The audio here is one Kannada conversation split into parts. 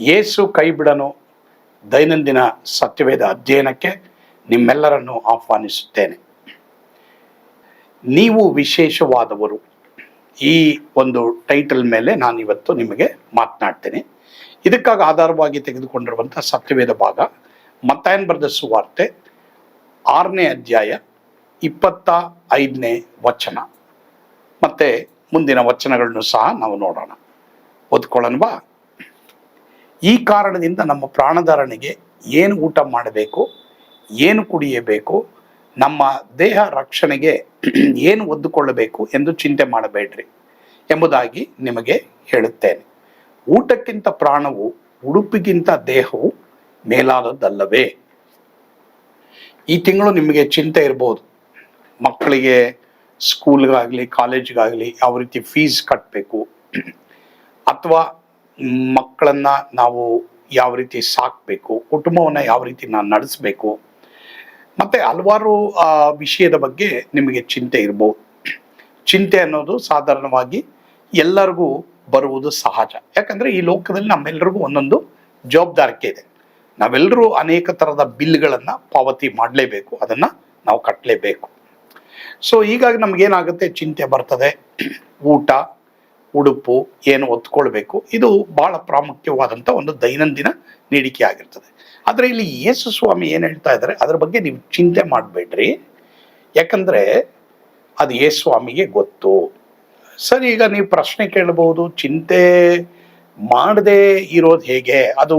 ಯೇಸು ಕೈ ಬಿಡನು ದೈನಂದಿನ ಸತ್ಯವೇದ ಅಧ್ಯಯನಕ್ಕೆ ನಿಮ್ಮೆಲ್ಲರನ್ನು ಆಹ್ವಾನಿಸುತ್ತೇನೆ. ನೀವು ವಿಶೇಷವಾದವರು, ಈ ಒಂದು ಟೈಟಲ್ ಮೇಲೆ ನಾನು ಇವತ್ತು ನಿಮಗೆ ಮಾತನಾಡ್ತೇನೆ. ಇದಕ್ಕಾಗಿ ಆಧಾರವಾಗಿ ತೆಗೆದುಕೊಂಡಿರುವಂಥ ಸತ್ಯವೇದ ಭಾಗ ಮತ್ತಾಯನ ಬರೆದ ಸುವಾರ್ತೆ 6ನೇ ಅಧ್ಯಾಯ 25ನೇ ವಚನ. ಮತ್ತೆ ಮುಂದಿನ ವಚನಗಳನ್ನು ಸಹ ನಾವು ನೋಡೋಣ. ಓದ್ಕೊಳ್ಳೋಣವಾ? ಈ ಕಾರಣದಿಂದ ನಮ್ಮ ಪ್ರಾಣಧಾರಣೆಗೆ ಏನು ಊಟ ಮಾಡಬೇಕು, ಏನು ಕುಡಿಯಬೇಕು, ನಮ್ಮ ದೇಹ ರಕ್ಷಣೆಗೆ ಏನು ಒದ್ದುಕೊಳ್ಳಬೇಕು ಎಂದು ಚಿಂತೆ ಮಾಡಬೇಡ್ರಿ ಎಂಬುದಾಗಿ ನಿಮಗೆ ಹೇಳುತ್ತೇನೆ. ಊಟಕ್ಕಿಂತ ಪ್ರಾಣವು, ಉಡುಪಿಗಿಂತ ದೇಹವು ಮೇಲಾದದ್ದಲ್ಲವೇ? ಈ ತಿಂಗಳು ನಿಮಗೆ ಚಿಂತೆ ಇರ್ಬೋದು. ಮಕ್ಕಳಿಗೆ ಸ್ಕೂಲ್ಗಾಗಲಿ ಕಾಲೇಜ್ಗಾಗಲಿ ಯಾವ ರೀತಿ ಫೀಸ್ ಕಟ್ಟಬೇಕು, ಅಥವಾ ಮಕ್ಕಳನ್ನು ನಾವು ಯಾವ ರೀತಿ ಸಾಕಬೇಕು, ಕುಟುಂಬವನ್ನು ಯಾವ ರೀತಿ ನಾನು ನಡೆಸಬೇಕು, ಮತ್ತು ಹಲವಾರು ವಿಷಯದ ಬಗ್ಗೆ ನಿಮಗೆ ಚಿಂತೆ ಇರ್ಬೋದು. ಚಿಂತೆ ಅನ್ನೋದು ಸಾಧಾರಣವಾಗಿ ಎಲ್ಲರಿಗೂ ಬರುವುದು ಸಹಜ. ಯಾಕಂದರೆ ಈ ಲೋಕದಲ್ಲಿ ನಮ್ಮೆಲ್ಲರಿಗೂ ಒಂದೊಂದು ಜವಾಬ್ದಾರಿಕೆ ಇದೆ. ನಾವೆಲ್ಲರೂ ಅನೇಕ ಥರದ ಬಿಲ್ಗಳನ್ನು ಪಾವತಿ ಮಾಡಲೇಬೇಕು, ಅದನ್ನು ನಾವು ಕಟ್ಟಲೇಬೇಕು. ಸೊ ಹೀಗಾಗಿ ನಮಗೇನಾಗುತ್ತೆ, ಚಿಂತೆ ಬರ್ತದೆ. ಊಟ, ಉಡುಪು, ಏನು ಹೊತ್ಕೊಳ್ಬೇಕು, ಇದು ಬಹಳ ಪ್ರಾಮುಖ್ಯವಾದಂಥ ಒಂದು ದೈನಂದಿನ ನೀಡಿಕೆ ಆಗಿರ್ತದೆ. ಆದರೆ ಇಲ್ಲಿ ಯೇಸು ಸ್ವಾಮಿ ಏನು ಹೇಳ್ತಾ ಇದ್ದಾರೆ, ಅದರ ಬಗ್ಗೆ ನೀವು ಚಿಂತೆ ಮಾಡಬೇಡ್ರಿ, ಯಾಕಂದರೆ ಅದು ಯೇಸು ಸ್ವಾಮಿಗೆ ಗೊತ್ತು. ಸರಿ, ಈಗ ನೀವು ಪ್ರಶ್ನೆ ಕೇಳಬಹುದು, ಚಿಂತೆ ಮಾಡದೆ ಇರೋದು ಹೇಗೆ? ಅದು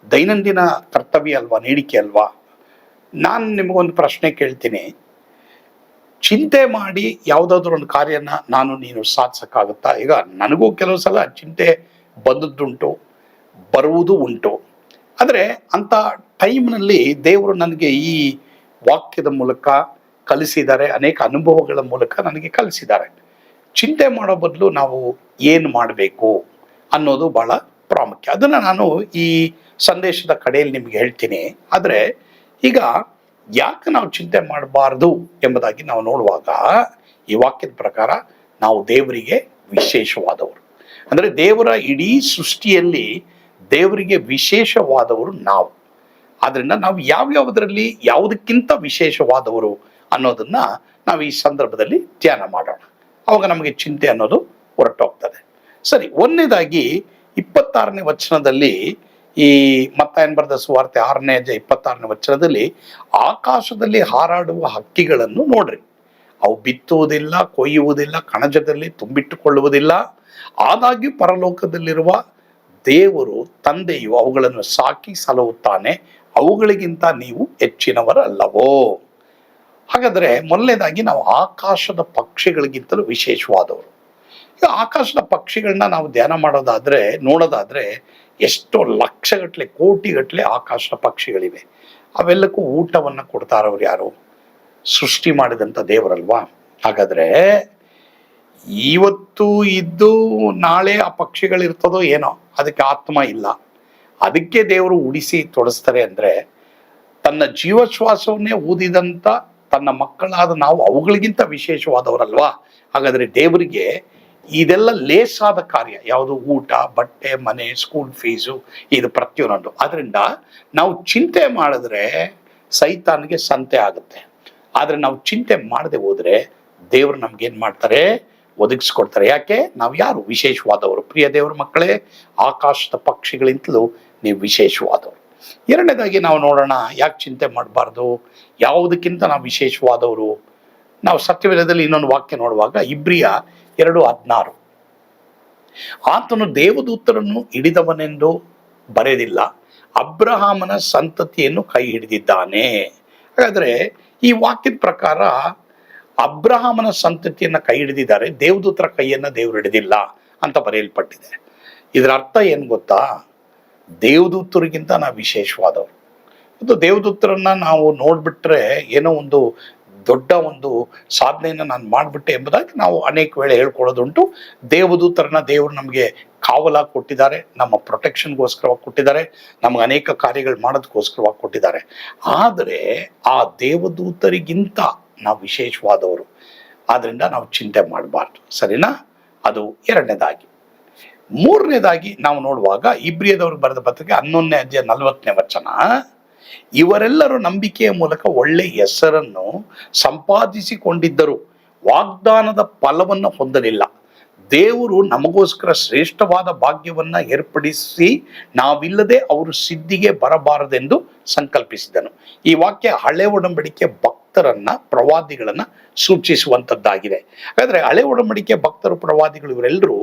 ದೈನಂದಿನ ಕರ್ತವ್ಯ ಅಲ್ವಾ, ನೀಡಿಕೆ ಅಲ್ವಾ? ನಾನು ನಿಮಗೊಂದು ಪ್ರಶ್ನೆ ಕೇಳ್ತೀನಿ. ಚಿಂತೆ ಮಾಡಿ ಯಾವುದಾದ್ರೂ ಒಂದು ಕಾರ್ಯನ ನಾನು ನೀನು ಸಾಧಿಸೋಕ್ಕಾಗುತ್ತಾ? ಈಗ ನನಗೂ ಕೆಲವು ಸಲ ಚಿಂತೆ ಬಂದದ್ದುಂಟು, ಬರುವುದು ಉಂಟು. ಆದರೆ ಅಂಥ ಟೈಮ್ನಲ್ಲಿ ದೇವರು ನನಗೆ ಈ ವಾಕ್ಯದ ಮೂಲಕ ಕಲಿಸಿದ್ದಾರೆ, ಅನೇಕ ಅನುಭವಗಳ ಮೂಲಕ ನನಗೆ ಕಲಿಸಿದ್ದಾರೆ. ಚಿಂತೆ ಮಾಡೋ ಬದಲು ನಾವು ಏನು ಮಾಡಬೇಕು ಅನ್ನೋದು ಬಹಳ ಪ್ರಾಮುಖ್ಯ. ಅದನ್ನು ನಾನು ಈ ಸಂದೇಶದ ಕಡೆಯಲ್ಲಿ ನಿಮಗೆ ಹೇಳ್ತೀನಿ. ಆದರೆ ಈಗ ಯಾಕೆ ನಾವು ಚಿಂತೆ ಮಾಡಬಾರ್ದು ಎಂಬುದಾಗಿ ನಾವು ನೋಡುವಾಗ, ಈ ವಾಕ್ಯದ ಪ್ರಕಾರ ನಾವು ದೇವರಿಗೆ ವಿಶೇಷವಾದವರು. ಅಂದರೆ ದೇವರ ಇಡೀ ಸೃಷ್ಟಿಯಲ್ಲಿ ದೇವರಿಗೆ ವಿಶೇಷವಾದವರು ನಾವು. ಆದ್ದರಿಂದ ನಾವು ಯಾವ್ಯಾವುದರಲ್ಲಿ ಯಾವುದಕ್ಕಿಂತ ವಿಶೇಷವಾದವರು ಅನ್ನೋದನ್ನ ನಾವು ಈ ಸಂದರ್ಭದಲ್ಲಿ ಧ್ಯಾನ ಮಾಡೋಣ. ಅವಾಗ ನಮಗೆ ಚಿಂತೆ ಅನ್ನೋದು ಹೊರಟೋಗ್ತದೆ. ಸರಿ, ಒಂದನೇದಾಗಿ 26ನೇ ವಚನದಲ್ಲಿ, ಈ ಮತ್ತಾಯನ ಬರೆದ ಸುವಾರ್ತೆ 6ನೇ ಅಧ್ಯಾಯ 26ನೇ ವಚನದಲ್ಲಿ, ಆಕಾಶದಲ್ಲಿ ಹಾರಾಡುವ ಹಕ್ಕಿಗಳನ್ನು ನೋಡ್ರಿ. ಅವು ಬಿತ್ತುವುದಿಲ್ಲ, ಕೊಯ್ಯುವುದಿಲ್ಲ, ಕಣಜದಲ್ಲಿ ತುಂಬಿಟ್ಟುಕೊಳ್ಳುವುದಿಲ್ಲ, ಆದಾಗ್ಯೂ ಪರಲೋಕದಲ್ಲಿರುವ ದೇವರು ತಂದೆಯು ಅವುಗಳನ್ನು ಸಾಕಿ ಸಲಹುತ್ತಾನೆ. ಅವುಗಳಿಗಿಂತ ನೀವು ಹೆಚ್ಚಿನವರಲ್ಲವೋ? ಹಾಗಾದರೆ ಮೊದಲನೇದಾಗಿ ನಾವು ಆಕಾಶದ ಪಕ್ಷಿಗಳಿಗಿಂತಲೂ ವಿಶೇಷವಾದವರು. ಈಗ ಆಕಾಶದ ಪಕ್ಷಿಗಳನ್ನ ನಾವು ಧ್ಯಾನ ನೋಡೋದಾದ್ರೆ ಎಷ್ಟೋ ಲಕ್ಷಗಟ್ಟಲೆ, ಕೋಟಿಗಟ್ಟಲೆ ಆಕಾಶದ ಪಕ್ಷಿಗಳಿವೆ. ಅವೆಲ್ಲಕ್ಕೂ ಊಟವನ್ನು ಕೊಡ್ತಾರವ್ರು ಯಾರು? ಸೃಷ್ಟಿ ಮಾಡಿದಂಥ ದೇವರಲ್ವಾ? ಹಾಗಾದರೆ ಇವತ್ತು ಇದ್ದು ನಾಳೆ ಆ ಪಕ್ಷಿಗಳಿರ್ತದೋ ಏನೋ, ಅದಕ್ಕೆ ಆತ್ಮ ಇಲ್ಲ. ಅದಕ್ಕೆ ದೇವರು ಉಡಿಸಿ ತೊಡಸ್ತಾರೆ ಅಂದರೆ, ತನ್ನ ಜೀವಶ್ವಾಸವನ್ನೇ ಊದಿದಂಥ ತನ್ನ ಮಕ್ಕಳಾದ ನಾವು ಅವುಗಳಿಗಿಂತ ವಿಶೇಷವಾದವರಲ್ವಾ? ಹಾಗಾದರೆ ದೇವರಿಗೆ ಇದೆಲ್ಲ ಲೇಸಾದ ಕಾರ್ಯ. ಯಾವುದು? ಊಟ, ಬಟ್ಟೆ, ಮನೆ, ಸ್ಕೂಲ್ ಫೀಸು, ಇದು ಪ್ರತಿಯೊಂದು. ಅದರಿಂದ ನಾವು ಚಿಂತೆ ಮಾಡಿದ್ರೆ ಸೈತಾನಿಗೆ ಸಂತೆ ಆಗುತ್ತೆ. ಆದರೆ ನಾವು ಚಿಂತೆ ಮಾಡದೆ ಹೋದರೆ ದೇವರು ನಮ್ಗೇನು ಮಾಡ್ತಾರೆ? ಒದಗಿಸ್ಕೊಡ್ತಾರೆ. ಯಾಕೆ? ನಾವು ಯಾರು? ವಿಶೇಷವಾದವರು. ಪ್ರಿಯ ದೇವರ ಮಕ್ಕಳೇ, ಆಕಾಶದ ಪಕ್ಷಿಗಳಿಂತಲೂ ನೀವು ವಿಶೇಷವಾದವರು. ಎರಡನೇದಾಗಿ ನಾವು ನೋಡೋಣ, ಯಾಕೆ ಚಿಂತೆ ಮಾಡಬಾರ್ದು, ಯಾವುದಕ್ಕಿಂತ ನಾವು ವಿಶೇಷವಾದವರು. ನಾವು ಸತ್ಯವೇದದಲ್ಲಿ ಇನ್ನೊಂದು ವಾಕ್ಯ ನೋಡುವಾಗ, ಇಬ್ರಿಯ 2:16, ಆತನು ದೇವದೂತರನ್ನು ಹಿಡಿದವನೆಂದು ಬರೆದಿಲ್ಲ, ಅಬ್ರಹಾಮನ ಸಂತತಿಯನ್ನು ಕೈ ಹಿಡಿದಿದ್ದಾನೆ. ಹಾಗಾದರೆ ಈ ವಾಕ್ಯದ ಪ್ರಕಾರ ಅಬ್ರಹಾಮನ ಸಂತತಿಯನ್ನು ಕೈ ಹಿಡಿದಿದ್ದಾರೆ, ದೇವದೂತರ ಕೈಯನ್ನು ದೇವರು ಹಿಡಿದಿಲ್ಲ ಅಂತ ಬರೆಯಲ್ಪಟ್ಟಿದೆ. ಇದರ ಅರ್ಥ ಏನು ಗೊತ್ತಾ? ದೇವದೂತರಿಗಿಂತ ನಾವು ವಿಶೇಷವಾದವರು. ಮತ್ತು ದೇವದೂತರನ್ನ ನಾವು ನೋಡ್ಬಿಟ್ರೆ ಏನೋ ಒಂದು ದೊಡ್ಡ ಒಂದು ಸಾಧನೆಯನ್ನು ನಾನು ಮಾಡಿಬಿಟ್ಟೆ ಎಂಬುದಾಗಿ ನಾವು ಅನೇಕ ವೇಳೆ ಹೇಳ್ಕೊಳ್ಳೋದುಂಟು. ದೇವದೂತರನ್ನ ದೇವರು ನಮಗೆ ಕಾವಲಾಗಿ ಕೊಟ್ಟಿದ್ದಾರೆ, ನಮ್ಮ ಪ್ರೊಟೆಕ್ಷನ್ಗೋಸ್ಕರವಾಗಿ ಕೊಟ್ಟಿದ್ದಾರೆ, ನಮಗೆ ಅನೇಕ ಕಾರ್ಯಗಳು ಮಾಡೋದಕ್ಕೋಸ್ಕರವಾಗಿ ಕೊಟ್ಟಿದ್ದಾರೆ. ಆದರೆ ಆ ದೇವದೂತರಿಗಿಂತ ನಾವು ವಿಶೇಷವಾದವರು. ಆದ್ದರಿಂದ ನಾವು ಚಿಂತೆ ಮಾಡಬಾರ್ದು. ಸರಿನಾ? ಅದು ಎರಡನೇದಾಗಿ. ಮೂರನೇದಾಗಿ ನಾವು ನೋಡುವಾಗ ಇಬ್ರಿಯದವ್ರಿಗೆ ಬರೆದ ಪತ್ರಿಕೆ 11ನೇ ಅಧ್ಯಾಯ 40ನೇ ವಚನ, ಇವರೆಲ್ಲರೂ ನಂಬಿಕೆಯ ಮೂಲಕ ಒಳ್ಳೆ ಹೆಸರನ್ನು ಸಂಪಾದಿಸಿಕೊಂಡಿದ್ದರು, ವಾಗ್ದಾನದ ಫಲವನ್ನು ಹೊಂದಲಿಲ್ಲ. ದೇವರು ನಮಗೋಸ್ಕರ ಶ್ರೇಷ್ಠವಾದ ಭಾಗ್ಯವನ್ನ ಏರ್ಪಡಿಸಿ ನಾವಿಲ್ಲದೆ ಅವರು ಸಿದ್ಧಿಗೆ ಬರಬಾರದೆಂದು ಸಂಕಲ್ಪಿಸಿದನು. ಈ ವಾಕ್ಯ ಹಳೆ ಒಡಂಬಡಿಕೆ ಭಕ್ತರನ್ನ, ಪ್ರವಾದಿಗಳನ್ನ ಸೂಚಿಸುವಂತದ್ದಾಗಿದೆ. ಹಾಗಾದ್ರೆ ಹಳೆ ಒಡಂಬಡಿಕೆ ಭಕ್ತರು, ಪ್ರವಾದಿಗಳು ಇವರೆಲ್ಲರೂ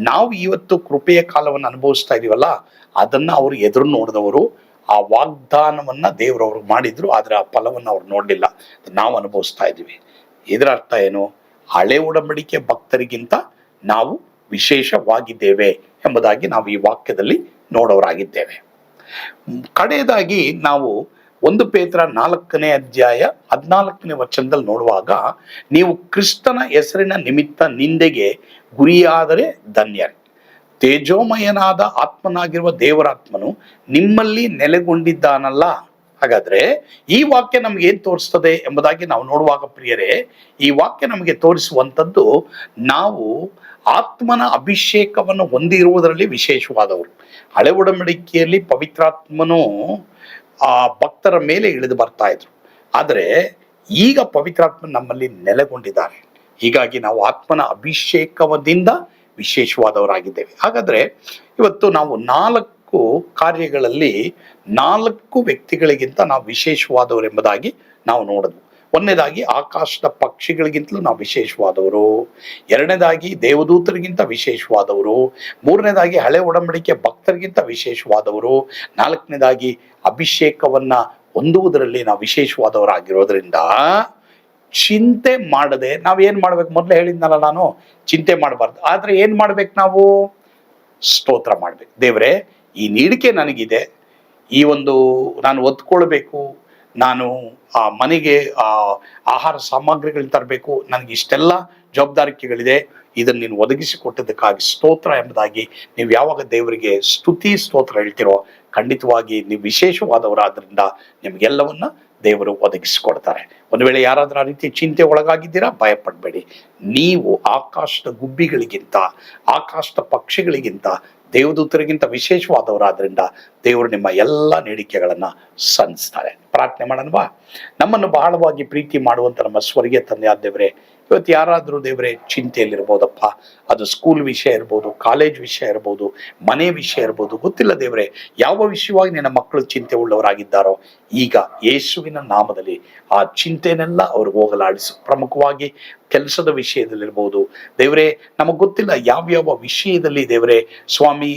ನಾವು ಇವತ್ತು ಕೃಪೆಯ ಕಾಲವನ್ನು ಅನುಭವಿಸ್ತಾ ಇದೀವಲ್ಲ, ಅದನ್ನ ಅವರು ಎದುರು ನೋಡಿದವರು. ಆ ವಾಗ್ದಾನವನ್ನ ದೇವರವರು ಮಾಡಿದ್ರು, ಆದ್ರೆ ಆ ಫಲವನ್ನು ಅವ್ರು ನೋಡಲಿಲ್ಲ. ನಾವು ಅನುಭವಿಸ್ತಾ ಇದ್ದೀವಿ. ಇದರ ಅರ್ಥ ಏನು? ಹಳೆ ಒಡಂಬಡಿಕೆ ಭಕ್ತರಿಗಿಂತ ನಾವು ವಿಶೇಷವಾಗಿದ್ದೇವೆ ಎಂಬುದಾಗಿ ನಾವು ಈ ವಾಕ್ಯದಲ್ಲಿ ನೋಡೋರಾಗಿದ್ದೇವೆ. ಕಡೆಯದಾಗಿ ನಾವು 1 ಪೇತ್ರ 4ನೇ ಅಧ್ಯಾಯ 14ನೇ ವಚನದಲ್ಲಿ ನೋಡುವಾಗ, ನೀವು ಕ್ರಿಸ್ತನ ಹೆಸರಿನ ನಿಮಿತ್ತ ನಿಂದೆಗೆ ಗುರಿಯಾದರೆ ಧನ್ಯರೇ, ತೇಜೋಮಯನಾದ ಆತ್ಮನಾಗಿರುವ ದೇವರಾತ್ಮನು ನಿಮ್ಮಲ್ಲಿ ನೆಲೆಗೊಂಡಿದ್ದಾನಲ್ಲ. ಹಾಗಾದ್ರೆ ಈ ವಾಕ್ಯ ನಮ್ಗೆ ಏನ್ ತೋರಿಸ್ತದೆ ಎಂಬುದಾಗಿ ನಾವು ನೋಡುವಾಗ ಪ್ರಿಯರೇ, ಈ ವಾಕ್ಯ ನಮಗೆ ತೋರಿಸುವಂಥದ್ದು ನಾವು ಆತ್ಮನ ಅಭಿಷೇಕವನ್ನು ಹೊಂದಿರುವುದರಲ್ಲಿ ವಿಶೇಷವಾದವರು. ಹಳೆ ಒಡಂಬಡಿಕೆಯಲ್ಲಿ ಪವಿತ್ರಾತ್ಮನು ಆ ಭಕ್ತರ ಮೇಲೆ ಇಳಿದು ಬರ್ತಾ ಇದ್ರು, ಆದರೆ ಈಗ ಪವಿತ್ರಾತ್ಮ ನಮ್ಮಲ್ಲಿ ನೆಲೆಗೊಂಡಿದ್ದಾರೆ. ಹೀಗಾಗಿ ನಾವು ಆತ್ಮನ ಅಭಿಷೇಕದಿಂದ ವಿಶೇಷವಾದವರಾಗಿದ್ದೇವೆ. ಹಾಗಾದ್ರೆ ಇವತ್ತು ನಾವು 4 ಕಾರ್ಯಗಳಲ್ಲಿ 4 ವ್ಯಕ್ತಿಗಳಿಗಿಂತ ನಾವು ವಿಶೇಷವಾದವರು ಎಂಬುದಾಗಿ ನಾವು ನೋಡಿದ್ವು. ಒಂದನೇದಾಗಿ ಆಕಾಶದ ಪಕ್ಷಿಗಳಿಗಿಂತಲೂ ನಾವು ವಿಶೇಷವಾದವರು, ಎರಡನೇದಾಗಿ ದೇವದೂತರಿಗಿಂತ ವಿಶೇಷವಾದವರು, ಮೂರನೇದಾಗಿ ಹಳೆ ಒಡಂಬಡಿಕೆ ಭಕ್ತರಿಗಿಂತ ವಿಶೇಷವಾದವರು, ನಾಲ್ಕನೇದಾಗಿ ಅಭಿಷೇಕವನ್ನ ಹೊಂದುವುದರಲ್ಲಿ ನಾವು ವಿಶೇಷವಾದವರಾಗಿರೋದ್ರಿಂದ ಚಿಂತೆ ಮಾಡದೆ ನಾವೇನ್ ಮಾಡ್ಬೇಕು? ಮೊದಲೇ ಹೇಳಿದ್ನಲ್ಲ ನಾನು, ಚಿಂತೆ ಮಾಡಬಾರ್ದು. ಆದ್ರೆ ಏನ್ ಮಾಡ್ಬೇಕು? ನಾವು ಸ್ತೋತ್ರ ಮಾಡ್ಬೇಕು. ದೇವರೇ, ಈ ನೀಡಿಕೆ ನನಗಿದೆ, ಈ ಒಂದು ನಾನು ಒತ್ಕೊಳ್ಬೇಕು, ನಾನು ಆ ಮನೆಗೆ ಆಹಾರ ಸಾಮಗ್ರಿಗಳನ್ನ ತರಬೇಕು, ನನಗೆ ಇಷ್ಟೆಲ್ಲ ಜವಾಬ್ದಾರಿಕೆಗಳಿದೆ, ಇದನ್ನು ನೀನು ಒದಗಿಸಿ ಕೊಟ್ಟಿದ್ದಕ್ಕಾಗಿ ಸ್ತೋತ್ರ ಎಂಬುದಾಗಿ ನೀವು ಯಾವಾಗ ದೇವರಿಗೆ ಸ್ತುತಿ ಸ್ತೋತ್ರ ಹೇಳ್ತಿರೋ, ಖಂಡಿತವಾಗಿ ನೀವು ವಿಶೇಷವಾದವರಾದ್ರಿಂದ ನಿಮ್ಗೆಲ್ಲವನ್ನ ದೇವರು ಒದಗಿಸಿಕೊಡ್ತಾರೆ. ಒಂದು ವೇಳೆ ಯಾರಾದ್ರೂ ಆ ರೀತಿ ಚಿಂತೆ ಒಳಗಾಗಿದ್ದೀರಾ, ಭಯಪಡಬೇಡಿ. ನೀವು ಆಕಾಶದ ಗುಬ್ಬಿಗಳಿಗಿಂತ, ಆಕಾಶದ ಪಕ್ಷಿಗಳಿಗಿಂತ, ದೇವದೂತರಿಗಿಂತ ವಿಶೇಷವಾದವರಾದ್ರಿಂದ ದೇವರು ನಿಮ್ಮ ಎಲ್ಲ ನೀಡಿಕೆಗಳನ್ನ ಸಲ್ಲಿಸ್ತಾರೆ. ಪ್ರಾರ್ಥನೆ ಮಾಡೋಣವಾ? ನಮ್ಮನ್ನು ಬಹಳವಾಗಿ ಪ್ರೀತಿ ಮಾಡುವಂತ ನಮ್ಮ ಸ್ವರ್ಗೀಯ ತಂದೆಯಾದ ದೇವರೇ, ಇವತ್ತು ಯಾರಾದ್ರೂ ದೇವರೇ ಚಿಂತೆಯಲ್ಲಿರ್ಬೋದಪ್ಪ, ಅದು ಸ್ಕೂಲ್ ವಿಷಯ ಇರ್ಬೋದು, ಕಾಲೇಜ್ ವಿಷಯ ಇರ್ಬೋದು, ಮನೆ ವಿಷಯ ಇರ್ಬೋದು, ಗೊತ್ತಿಲ್ಲ ದೇವರೇ, ಯಾವ ವಿಷಯವಾಗಿ ನಿನ್ನ ಮಕ್ಕಳು ಚಿಂತೆ ಉಳ್ಳವರಾಗಿದ್ದಾರೋ, ಈಗ ಯೇಸುವಿನ ನಾಮದಲ್ಲಿ ಆ ಚಿಂತೆನೆಲ್ಲ ಅವ್ರಿಗೆ ಹೋಗಲಾಡಿಸು. ಪ್ರಮುಖವಾಗಿ ಕೆಲಸದ ವಿಷಯದಲ್ಲಿರ್ಬೋದು ದೇವರೇ, ನಮಗ್ ಗೊತ್ತಿಲ್ಲ ಯಾವ್ಯಾವ ವಿಷಯದಲ್ಲಿ ದೇವರೇ ಸ್ವಾಮಿ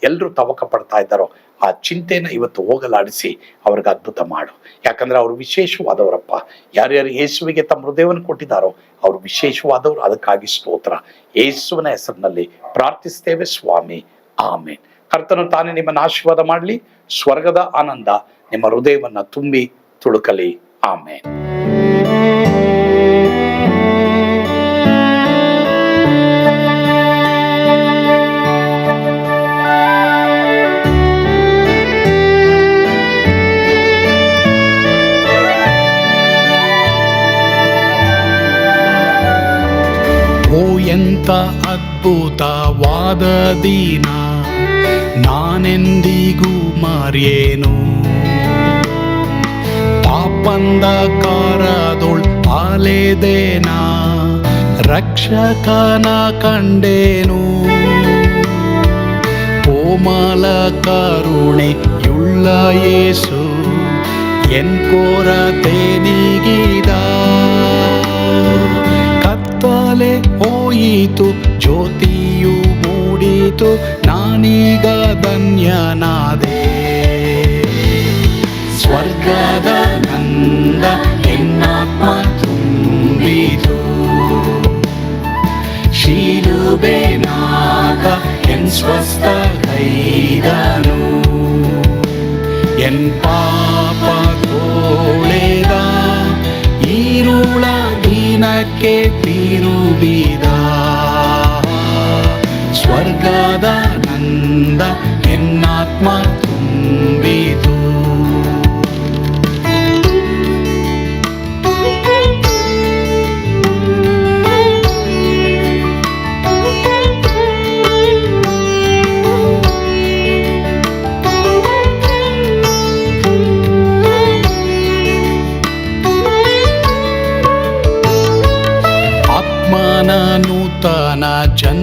ಎಲ್ಲರೂ ತವಕ ಪಡ್ತಾ ಇದ್ದಾರೋ, ಆ ಚಿಂತೆನ ಇವತ್ತು ಹೋಗಲಾಡಿಸಿ ಅವ್ರಿಗೆ ಅದ್ಭುತ ಮಾಡು. ಯಾಕಂದ್ರೆ ಅವರು ವಿಶೇಷವಾದವರಪ್ಪ. ಯಾರ್ಯಾರು ಯೇಸುವಿಗೆ ತಮ್ಮ ಹೃದಯವನ್ನು ಕೊಟ್ಟಿದ್ದಾರೋ ಅವರು ವಿಶೇಷವಾದವರು. ಅದಕ್ಕಾಗಿ ಸ್ತೋತ್ರ. ಯೇಸುವಿನ ಹೆಸರಿನಲ್ಲಿ ಪ್ರಾರ್ಥಿಸ್ತೇವೆ ಸ್ವಾಮಿ, ಆಮೇನ್. ಕರ್ತನು ತಾನೇ ನಿಮ್ಮನ್ನು ಆಶೀರ್ವಾದ ಮಾಡಲಿ. ಸ್ವರ್ಗದ ಆನಂದ ನಿಮ್ಮ ಹೃದಯವನ್ನ ತುಂಬಿ ತುಳುಕಲಿ. ಆಮೇನ್. ಎಂತ ಅದ್ಭುತವಾದ ದಿನ, ನಾನೆಂದಿಗೂ ಮರೆಯೇನು. ಪಾಪಂಧಕಾರದೊಳ್ ಅಲೆದೇನ, ರಕ್ಷಕನ ಕಂಡೇನು. ಕೋಮಲ ಕರುಣೆಯುಳ್ಳ ಯೇಸು ಎನ್ ಕೊರತೆ ನೀಗಿದ. ಕತ್ತಲೆ ಹೋಯಿತು, ಜ್ಯೋತಿಯು ಮೂಡಿತು, ನಾನೀಗ ಧನ್ಯನಾದೆ. ಸ್ವರ್ಗದ ನಂದ ಎನ್ನಾತ್ಮ ತುಂಬಿತು. ಶಿಲುಬೆನಾಥ ಎನ್ ಸ್ವಸ್ಥ ಕೈದನು. ಎನ್ ಪಾಪ ತೋಳೆದ, ಈರುಳ ದಿನಕ್ಕೆ ತಿರುಗಿದ. ಸ್ವರ್ಗದ ನಂದ ಎನ್ನಾತ್ಮ ತುಂಬಿತು.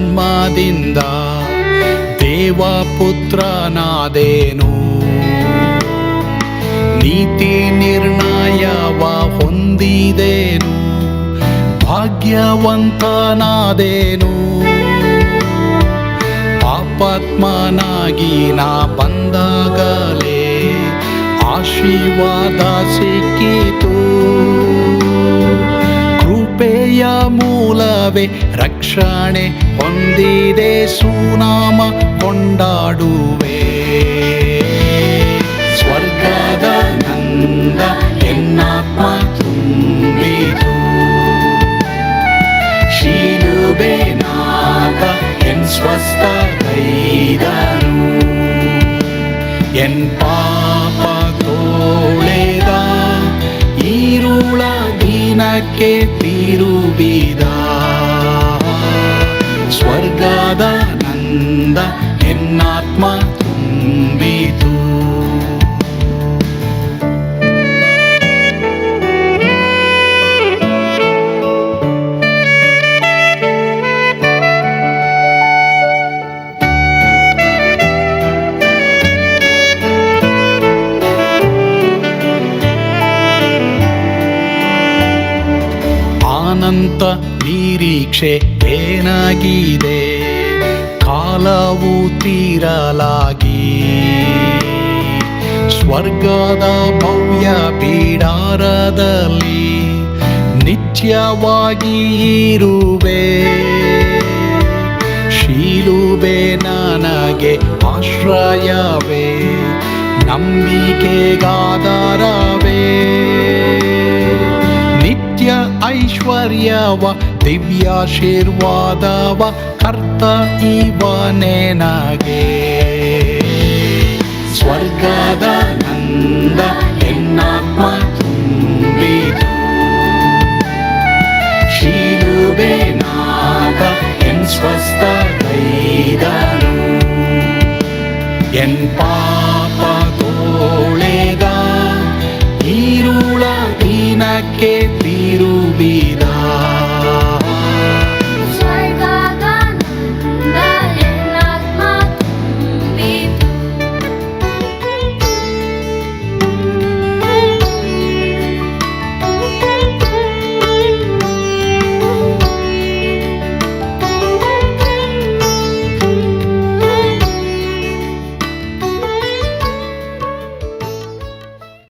ಜನ್ಮದಿಂದ ದೇವಪುತ್ರನಾದೇನು. ನೀತಿ ನಿರ್ಣಯವ ಹೊಂದಿದೇನು, ಭಾಗ್ಯವಂತನಾದೇನು. ಪಾಪಾತ್ಮನಾಗಿ ನಾ ಬಂದಾಗಲೇ ಆಶೀರ್ವಾದ ಸಿಕ್ಕಿತು. ಕೃಪೆಯ ಮೂಲವೇ ರಕ್ಷಣೆ ಹೊಂದಿದೆ, ಸುನಾಮ ಕೊಂಡಾಡುವೆ. ಸ್ವರ್ಗದ ನಂದ ಎನ್ನಾತ್ಮ ತುಂಬಿತು, ಶಿಲುಬೆನಾಥ ಎನ್ ಸ್ವಸ್ಥಗೈದನು. ಎನ್ ಪಾಪ ತೋಳೆದ ಈರುಳ ದಿನಕ್ಕೆ ತಿರುಗಿದ. ಸ್ವರ್ಗದ ನಂದ ಎನ್ನಾತ್ಮ ತುಂಬಿತು. ಅನಂತ ನಿರೀಕ್ಷೆ ಏನಾಗಿದೆ, ಕಾಲವು ತೀರಲಾಗಿ. ಸ್ವರ್ಗದ ಭವ್ಯ ಬಿಡಾರದಲ್ಲಿ ನಿತ್ಯವಾಗಿ ಇರುವೆ. ಶಿಲುಬೆ ನನಗೆ ಆಶ್ರಯವೇ, ನಂಬಿಕೆಗಾಧಾರವೇ. ನಿತ್ಯ ಐಶ್ವರ್ಯವ ದಿವ್ಯಾಶೀರ್ವಾದವ ಕರ್ತ ಇವನೇ ನಗೆ. ಸ್ವರ್ಗದ ನಂದ ಎನ್ನಾತ್ಮ ತುಂಬಿತು, ಶಿಲುಬೆನಾಥ ಎನ್ ಸ್ವಸ್ಥಗೈದನು. ಎನ್ ಪಾಪ ತೋಳೆದ ಈರುಳ ದಿನಕ್ಕೆ ತಿರುಗಿದ.